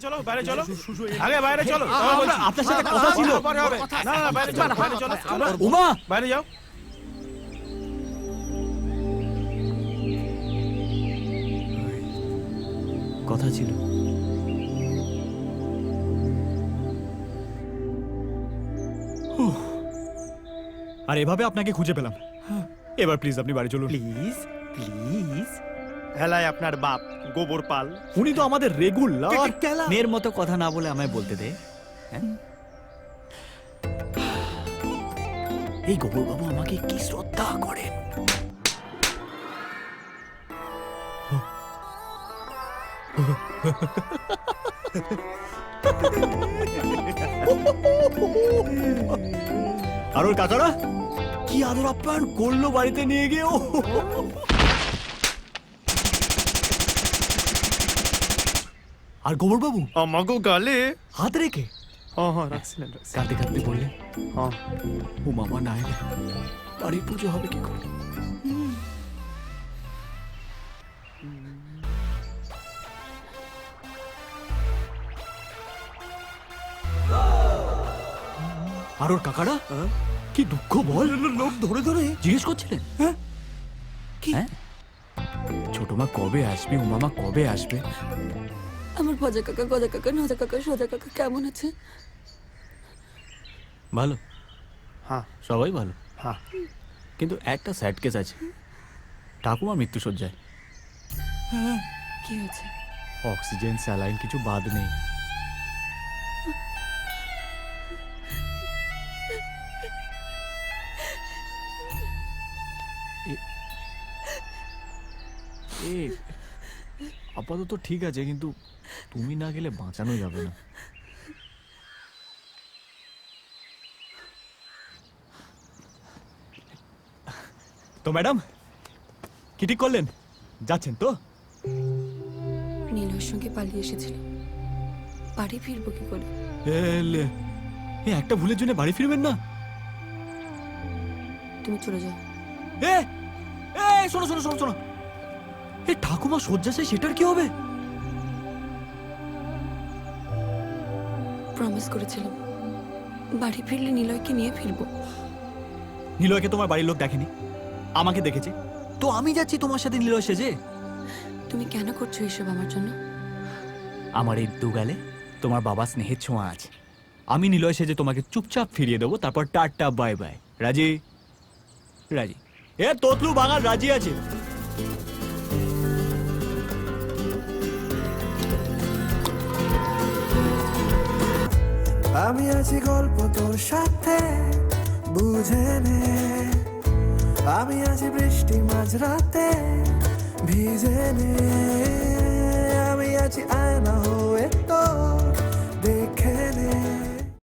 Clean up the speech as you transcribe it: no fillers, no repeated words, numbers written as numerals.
চলো বাইরে চলো, আগে বাইরে চলো। আপনার সাথে কথা ছিল। পরে হবে। না না বাইরে চলো, বাইরে চলো। উমা, বাইরে যাও। কথা ছিল। আর এভাবে আপনাকে খুঁজে পেলাম। এবার প্লিজ আপনি বাড়ি চলুন। Please please. হেলায় আপনার বাপ গোবর পাল। উনি তো আমাদের রেগুলার। মেয়ের মতো কথা না বলে আমায় বলতে দে। এই গোবর বাবু আমাকে কি শ্রদ্ধা করেন। আর ওর কাকারা কি আদর আপ্যায়ন করলো বাড়িতে নিয়ে গিয়ে। আর গোবর বাবু আমাকে গালে হাত রেখে হ্যাঁ রাখছিলেন। কাঁদতে কাঁদতে বললেন, হ্যাঁ ও মামা না এলে বাড়ির পুজো হবে কি করে। আর ওর কাকারা কি দুঃখ বল। লোক ধরে ধরে জিজ্ঞেস করছিলেন কি ছোট মা কবে আসবে, ও মামা কবে আসবে। আমার ভজা কাকা, গজা কাকা, নজা কাকা, সোজা কাকা কেমন আছে? ভালো, হ্যাঁ সবাই ভালো। হ্যাঁ। কিন্তু একটা স্যাড কেস আছে, ঠাকুমা মৃত্যুসজ্জায়। কি হয়েছে? অক্সিজেন স্যালাইন কিছু বাদ নেই। আপাতত ঠিক আছে, কিন্তু তুমি না গেলে বাঁচানো যাবে না। তো ম্যাডাম কি ঠিক করলেন, যাচ্ছেন তো? নীলার সঙ্গে পালিয়ে এসেছিল, বাড়ি ফিরবো কি করে? একটা ভুলের জন্য বাড়ি ফিরবেন না? তুমি চলে যাও। শোনো শোনো শোনো শোনো, এই ঠাকুমা শয্যাশায়ী, সেটার কি হবে? প্রমিস করেছিলাম বাড়ি ফিরলে নিলয়কে নিয়ে ফিরবো। নিলয়কে তোমার বাড়ির লোক দেখেনি, আমাকে দেখেছে তো আমি যাচ্ছি তোমার সাথে নিলয় সেজে। তুমি কেন করছো এসব আমার জন্য? আমার এই দুগালে তোমার বাবা স্নেহের ছোঁয়া আছে। আমি নিলয় সেজে তোমাকে চুপচাপ ফিরিয়ে দেবো, তারপর টাটা বাই বাই। রাজি? রাজি? তোতলু বাঙাল রাজি আছে। আমি আছি গল্প তোর সাথে, বুঝে নে। আমি আছি বৃষ্টি মাঝরাতে, ভিজে নে।